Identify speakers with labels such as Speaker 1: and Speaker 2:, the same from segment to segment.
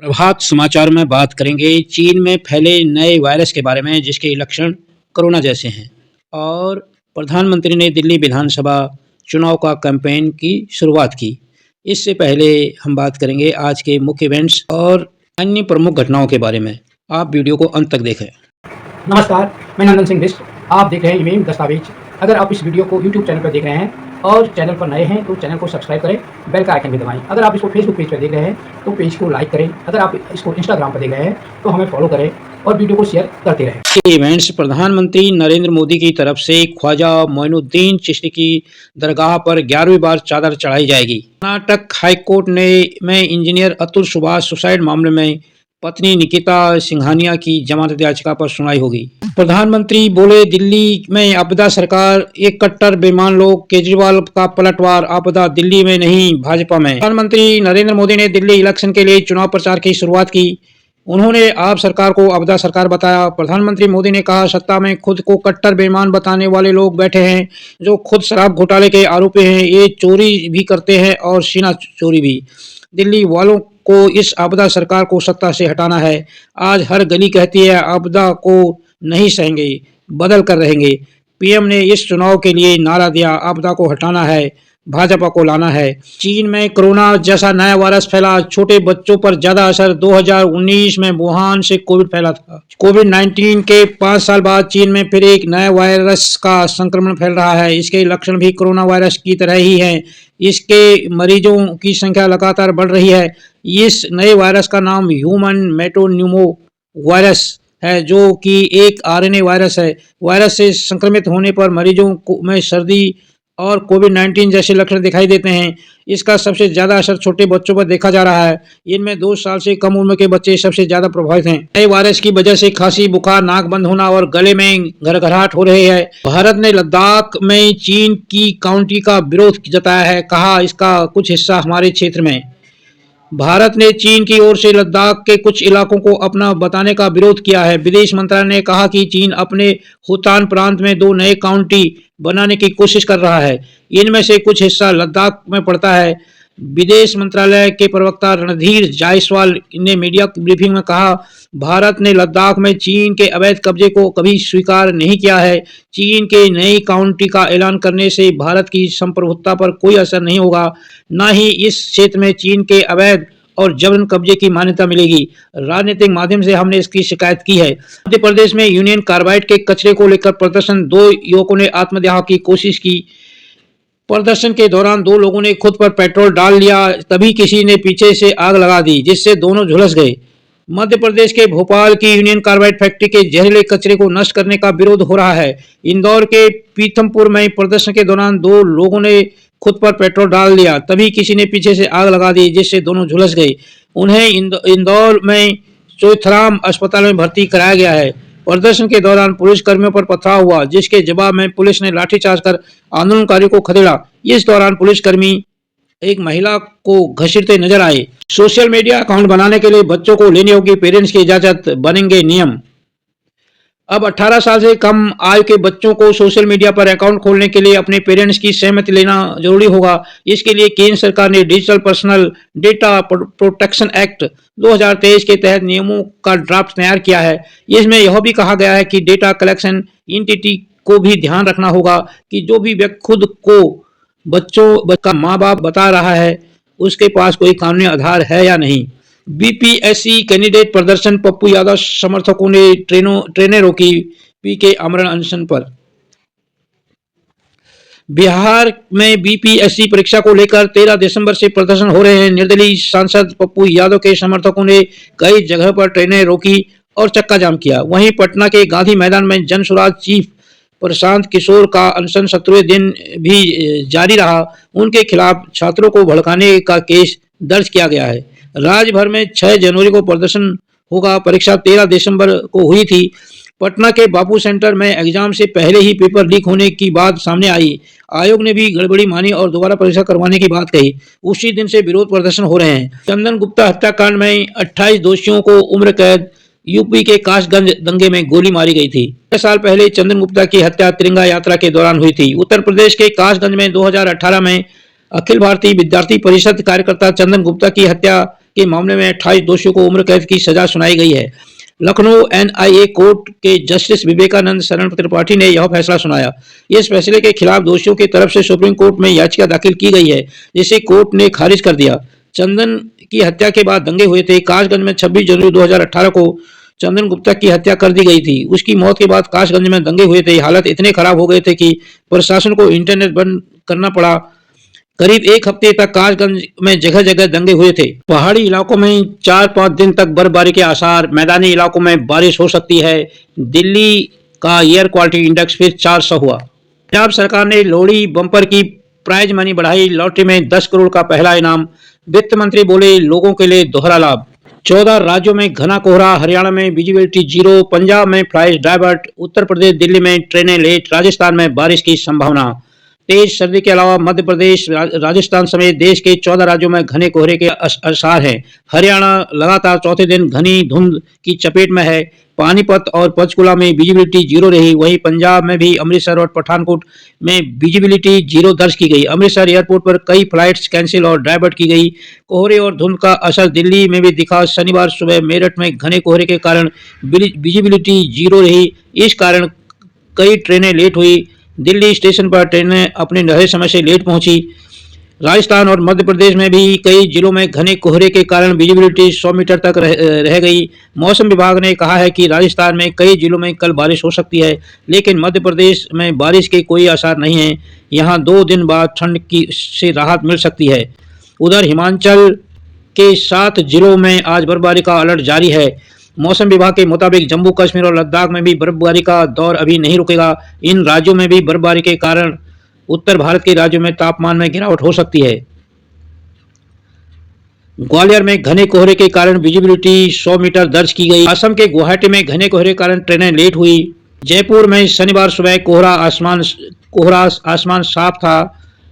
Speaker 1: प्रभात समाचार में बात करेंगे चीन में फैले नए वायरस के बारे में जिसके लक्षण कोरोना जैसे हैं और प्रधानमंत्री ने दिल्ली विधानसभा चुनाव का कैंपेन की शुरुआत की। इससे पहले हम बात करेंगे आज के मुख्य इवेंट्स और अन्य प्रमुख घटनाओं के बारे में। आप वीडियो को अंत तक देखें।
Speaker 2: नमस्कार, मैं नंदन सिंह बिष्ट। आप देख रहे हैं इमेम दस्तावेज। अगर आप इस वीडियो को YouTube चैनल पर देख रहे हैं और चैनल पर नए हैं तो चैनल को सब्सक्राइब करें, बेल का आइकन भी दबाएं। अगर आप इसको फेसबुक पेज पर देख रहे हैं तो पेज को लाइक करें। अगर आप इसको इंस्टाग्राम पर देख रहे हैं तो हमें फॉलो करें और वीडियो को शेयर करते रहें।
Speaker 1: इवेंट्स प्रधानमंत्री नरेंद्र मोदी की तरफ से ख्वाजा मोइनुद्दीन चिश्ती की दरगाह पर 11वीं बार चादर चढ़ाई जाएगी। कर्नाटक हाईकोर्ट में इंजीनियर अतुल सुभाष सुसाइड मामले में पत्नी निकिता सिंघानिया की जमानत याचिका पर सुनवाई होगी। प्रधानमंत्री बोले दिल्ली में आपदा सरकार, एक कट्टर बेईमान लोग, केजरीवाल का पलटवार, आपदा दिल्ली में नहीं भाजपा में। प्रधानमंत्री नरेंद्र मोदी ने दिल्ली इलेक्शन के लिए चुनाव प्रचार की शुरुआत की। उन्होंने आप सरकार को आपदा सरकार बताया। प्रधानमंत्री मोदी ने कहा सत्ता में खुद को कट्टर बेईमान बताने वाले लोग बैठे हैं जो खुद शराब घोटाले के आरोपी हैं। ये चोरी भी करते हैं और सीना चोरी भी। दिल्ली वालों को इस आपदा सरकार को सत्ता से हटाना है। आज हर गली कहती है आपदा को नहीं सहेंगे, बदल कर रहेंगे। पीएम ने इस चुनाव के लिए नारा दिया, आपदा को हटाना है, भाजपा को लाना है। चीन में कोरोना जैसा नया वायरस फैला, छोटे बच्चों पर ज्यादा असर। 2019 में वुहान से कोविड फैला था। कोविड-19 के 5 साल बाद चीन में फिर एक नया वायरस का संक्रमण फैल रहा है। इसके लक्षण भी कोरोना वायरस की तरह ही हैं। इसके मरीजों की संख्या लगातार बढ़ रही है। इस नए वायरस का नाम ह्यूमन मेटान्यूमो वायरस है जो कि एक आरएनए वायरस है। वायरस से संक्रमित होने पर मरीजों में सर्दी और कोविड-19 जैसे लक्षण दिखाई देते हैं। इसका सबसे ज़्यादा असर छोटे बच्चों पर देखा जा रहा है। इनमें 2 साल से कम उम्र के बच्चे सबसे ज़्यादा प्रभावित हैं। नए वायरस की वजह से खांसी, बुखार, नाक बंद होना और गले में घरघराहट हो रही है। भारत ने लद्दाख में चीन की काउंटी का विरोध जताया है। कहा इसका कुछ हिस्सा हमारे क्षेत्र में। भारत ने चीन की ओर से लद्दाख के कुछ इलाकों को अपना बताने का विरोध किया है। विदेश मंत्रालय ने कहा कि चीन अपने हुतान प्रांत में 2 नए काउंटी बनाने की कोशिश कर रहा है। इनमें से कुछ हिस्सा लद्दाख में पड़ता है। विदेश मंत्रालय के प्रवक्ता रणधीर जायसवाल ने मीडिया ब्रीफिंग में कहा, भारत ने लद्दाख में चीन के अवैध कब्जे को कभी स्वीकार नहीं किया है। चीन के नई काउंटी का ऐलान करने से भारत की संप्रभुता पर कोई असर नहीं होगा, न ही इस क्षेत्र में चीन के अवैध और जबरन कब्जे की मान्यता मिलेगी। राजनीतिक माध्यम से हमने इसकी शिकायत की है। मध्य प्रदेश में यूनियन कार्बाइड के कचरे को लेकर प्रदर्शन, 2 युवकों ने आत्मदाह की कोशिश की। प्रदर्शन के दौरान 2 लोगों ने खुद पर पेट्रोल डाल लिया, तभी किसी ने पीछे से आग लगा दी जिससे दोनों झुलस गए। मध्य प्रदेश के भोपाल की यूनियन कार्बाइड फैक्ट्री के जहरीले कचरे को नष्ट करने का विरोध हो रहा है। इंदौर के पीथमपुर में प्रदर्शन के दौरान 2 लोगों ने खुद पर पेट्रोल डाल दिया, तभी किसी ने पीछे से आग लगा दी जिससे दोनों झुलस गए। उन्हें इंदौर में चोइथराम अस्पताल में भर्ती कराया गया है। प्रदर्शन के दौरान पुलिस कर्मियों पर पथराव हुआ जिसके जवाब में पुलिस ने लाठीचार्ज कर आंदोलनकारियों को खदेड़ा। इस दौरान पुलिसकर्मी एक महिला को घसीटते नजर आए। सोशल मीडिया अकाउंट बनाने के लिए बच्चों को लेनी होगी पेरेंट्स की इजाजत, बनेंगे नियम। अब 18 साल से कम आयु के बच्चों को सोशल मीडिया पर अकाउंट खोलने के लिए अपने पेरेंट्स की सहमति लेना जरूरी होगा। इसके लिए केंद्र सरकार ने digital personal data protection act 2023 के तहत नियमों का ड्राफ्ट तैयार किया है। इसमें यह भी कहा गया है कि डेटा कलेक्शन एंटिटी को भी ध्यान रखना होगा कि जो भी व्यक्ति खुद को बच्चों का माँ बाप बता रहा है उसके पास कोई कानूनी आधार है या नहीं। बीपीएससी कैंडिडेट प्रदर्शन, पप्पू यादव समर्थकों ने ट्रेनें रोकी पीके आमरण अनशन पर। बिहार में बीपीएससी परीक्षा को लेकर 13 दिसंबर से प्रदर्शन हो रहे हैं। निर्दलीय सांसद पप्पू यादव के समर्थकों ने कई जगह पर ट्रेनें रोकी और चक्का जाम किया। वहीं पटना के गांधी मैदान में जनसुराज चीफ प्रशांत किशोर का अनशन 17वें दिन भी जारी रहा। उनके खिलाफ छात्रों को भड़काने का केस दर्ज किया गया है। राज्य भर में 6 जनवरी को प्रदर्शन होगा। परीक्षा 13 दिसंबर को हुई थी। पटना के बापू सेंटर में एग्जाम से पहले ही पेपर लीक होने की बात सामने आई। आयोग ने भी गड़बड़ी मानी और दोबारा परीक्षा करवाने की बात कही। उसी दिन से विरोध प्रदर्शन हो रहे हैं। चंदन गुप्ता हत्याकांड में 28 दोषियों को उम्र कैद। यूपी के कासगंज दंगे में गोली मारी गई थी। 6 साल पहले चंदन गुप्ता की हत्या तिरंगा यात्रा के दौरान हुई थी। उत्तर प्रदेश के कासगंज में 2018 में अखिल भारतीय विद्यार्थी परिषद कार्यकर्ता चंदन गुप्ता की हत्या के मामले में 28 दोषियों को उम्र कैद की सजा सुनाई गई है। लखनऊ एनआईए कोर्ट के जस्टिस विवेकानंद शरण त्रिपाठी ने यह फैसला सुनाया। इस फैसले के खिलाफ दोषियों की तरफ से सुप्रीम कोर्ट में याचिका दाखिल की गई है, जिसे कोर्ट ने खारिज कर दिया। चंदन की हत्या के बाद दंगे हुए थे। कासगंज में 26 जनवरी 2018 को चंदन गुप्ता की हत्या कर दी गई थी। उसकी मौत के बाद कासगंज में दंगे हुए थे। हालत इतने खराब हो गए थे कि प्रशासन को इंटरनेट बंद करना पड़ा। करीब एक हफ्ते तक कासगंज में जगह जगह दंगे हुए थे। पहाड़ी इलाकों में 4-5 दिन तक बर्फबारी के आसार। मैदानी इलाकों में बारिश हो सकती है। दिल्ली का एयर क्वालिटी इंडेक्स फिर 400 हुआ। पंजाब सरकार ने लोहड़ी बम्पर की प्राइज मनी बढ़ाई। लॉटरी में 10 करोड़ का पहला इनाम। वित्त मंत्री बोले लोगों के लिए दोहरा लाभ। 14 राज्यों में घना कोहरा। हरियाणा में विजिबिलिटी 0। पंजाब में फ्लाइट डाइवर्ट। उत्तर प्रदेश दिल्ली में ट्रेनें लेट। राजस्थान में बारिश की संभावना। तेज सर्दी के अलावा मध्य प्रदेश राजस्थान समेत देश के 14 राज्यों में घने कोहरे के आसार हैं। हरियाणा लगातार चौथे दिन घनी धुंध की चपेट में है। पानीपत और पंचकुला में विजिबिलिटी 0 रही। वहीं पंजाब में भी अमृतसर और पठानकोट में विजिबिलिटी 0 दर्ज की गई। अमृतसर एयरपोर्ट पर कई फ्लाइट्स कैंसिल और डाइवर्ट की गई। कोहरे और धुंध का असर दिल्ली में भी दिखा। शनिवार सुबह मेरठ में घने कोहरे के कारण विजिबिलिटी 0 रही। इस कारण कई ट्रेनें लेट हुई। दिल्ली स्टेशन पर ट्रेनें अपने निर्धारित समय से लेट पहुंची। राजस्थान और मध्य प्रदेश में भी कई जिलों में घने कोहरे के कारण विजिबिलिटी 100 मीटर तक रह गई। मौसम विभाग ने कहा है कि राजस्थान में कई जिलों में कल बारिश हो सकती है, लेकिन मध्य प्रदेश में बारिश के कोई आसार नहीं है। यहां 2 दिन बाद ठंड से राहत मिल सकती है। उधर हिमाचल के 7 जिलों में आज बर्फबारी का अलर्ट जारी है। मौसम विभाग के मुताबिक जम्मू कश्मीर और लद्दाख में भी बर्फबारी का दौर अभी नहीं रुकेगा। इन राज्यों में भी बर्फबारी के कारण उत्तर भारत के राज्यों में तापमान में गिरावट हो सकती है। ग्वालियर में घने कोहरे के कारण विजिबिलिटी 100 मीटर दर्ज की गई। असम के गुवाहाटी में घने कोहरे के कारण ट्रेनें लेट हुई। जयपुर में शनिवार सुबह कोहरा आसमान साफ था,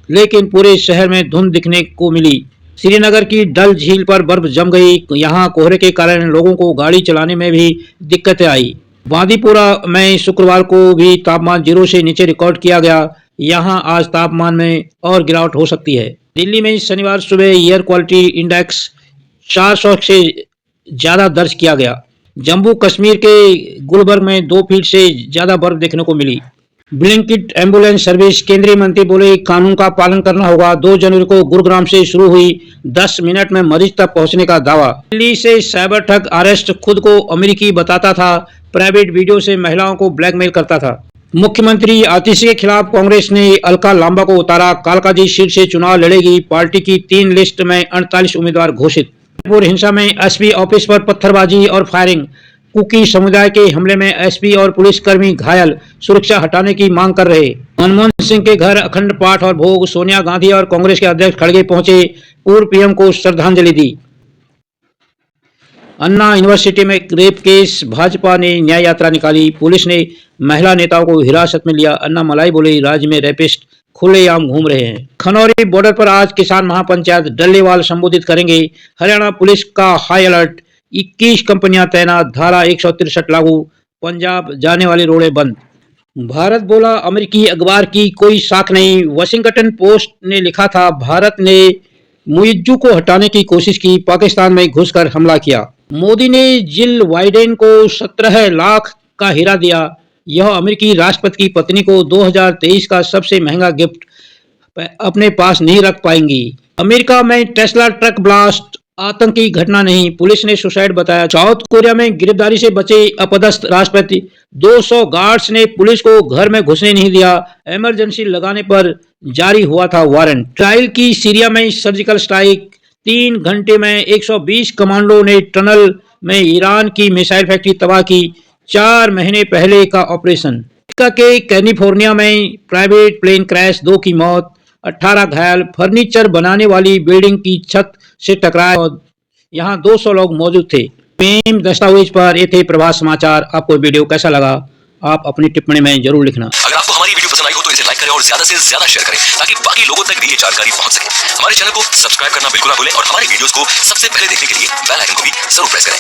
Speaker 1: लेकिन पूरे शहर में धुंध दिखने को मिली। श्रीनगर की डल झील पर बर्फ जम गई। यहां कोहरे के कारण लोगों को गाड़ी चलाने में भी दिक्कतें आई। बांदीपुरा में शुक्रवार को भी तापमान 0 से नीचे रिकॉर्ड किया गया। यहां आज तापमान में और गिरावट हो सकती है। दिल्ली में शनिवार सुबह एयर क्वालिटी इंडेक्स 400 से ज्यादा दर्ज किया गया। जम्मू कश्मीर के गुलबर्ग में 2 फीट से ज्यादा बर्फ देखने को मिली। Blinkit ambulance service. केंद्रीय मंत्री बोले कानून का पालन करना होगा। 2 जनवरी को गुरुग्राम से शुरू हुई, 10 मिनट में मरीज तक पहुंचने का दावा। दिल्ली से साइबर ठग अरेस्ट। खुद को अमेरिकी बताता था। प्राइवेट वीडियो से महिलाओं को ब्लैकमेल करता था। मुख्यमंत्री आतिशी के खिलाफ कांग्रेस ने अलका लांबा को उतारा। कालकाजी सीट से चुनाव लड़ेगी। पार्टी की 3 लिस्ट में 48 उम्मीदवार घोषित। हिंसा में एसपी ऑफिस पर पत्थरबाजी और फायरिंग। कुकी समुदाय के हमले में एसपी और पुलिसकर्मी घायल। सुरक्षा हटाने की मांग कर रहे। मनमोहन सिंह के घर अखंड पाठ और भोग। सोनिया गांधी और कांग्रेस के अध्यक्ष खड़गे पहुंचे। पूर्व पीएम को श्रद्धांजलि दी। अन्ना यूनिवर्सिटी में रेप केस। भाजपा ने न्याय यात्रा निकाली। पुलिस ने महिला नेताओं को हिरासत में लिया। अन्ना मलाई बोले राज्य में रेपिस्ट खुलेआम घूम रहे हैं। खनौरी बॉर्डर पर आज किसान महापंचायत। डल्लेवाल संबोधित करेंगे। हरियाणा पुलिस का हाई अलर्ट। 21 कंपनियां तैनात। धारा 163 लागू। पंजाब जाने वाली रोडें बंद। भारत बोला अमेरिकी अखबार की कोई साख नहीं। वाशिंगटन पोस्ट ने लिखा था भारत ने मुइज्जू को हटाने की कोशिश की, पाकिस्तान में घुसकर हमला किया। मोदी ने जिल बाइडेन को 17 लाख का हीरा दिया। यह अमेरिकी राष्ट्रपति की पत्नी को 2023 का सबसे महंगा गिफ्ट अपने पास नहीं रख पाएंगी। अमेरिका में टेस्ला ट्रक ब्लास्ट। आतंकी घटना नहीं, पुलिस ने सुसाइड बताया। साउथ कोरिया में गिरफ्तारी से बचे अपदस्थ राष्ट्रपति। 200 गार्ड्स ने पुलिस को घर में घुसने नहीं दिया। इमरजेंसी लगाने पर जारी हुआ था वारंट। ट्रायल की सीरिया में सर्जिकल स्ट्राइक। 3 घंटे में 120 कमांडो ने टनल में ईरान की मिसाइल फैक्ट्री तबाह की। 4 महीने पहले का ऑपरेशन। अमेरिका के कैलिफोर्निया में प्राइवेट प्लेन क्रैश। 2 की मौत, 18 घायल। फर्नीचर बनाने वाली बिल्डिंग की छत से टकराया और यहाँ 200 लोग मौजूद थे। फेम दस्तावेज पर ये थे प्रभात समाचार। आपको वीडियो कैसा लगा आप अपनी टिप्पणी में जरूर लिखना।
Speaker 3: अगर आपको हमारी वीडियो पसंद आई हो तो इसे लाइक करें और ज्यादा से ज्यादा शेयर करें ताकि बाकी लोगों तक भी ये जानकारी पहुंच सके। हमारे चैनल को सब्सक्राइब करना बिल्कुल ना भूलें और हमारे वीडियोस को सबसे पहले देखने के लिए बेल आइकन को भी जरूर प्रेस करें।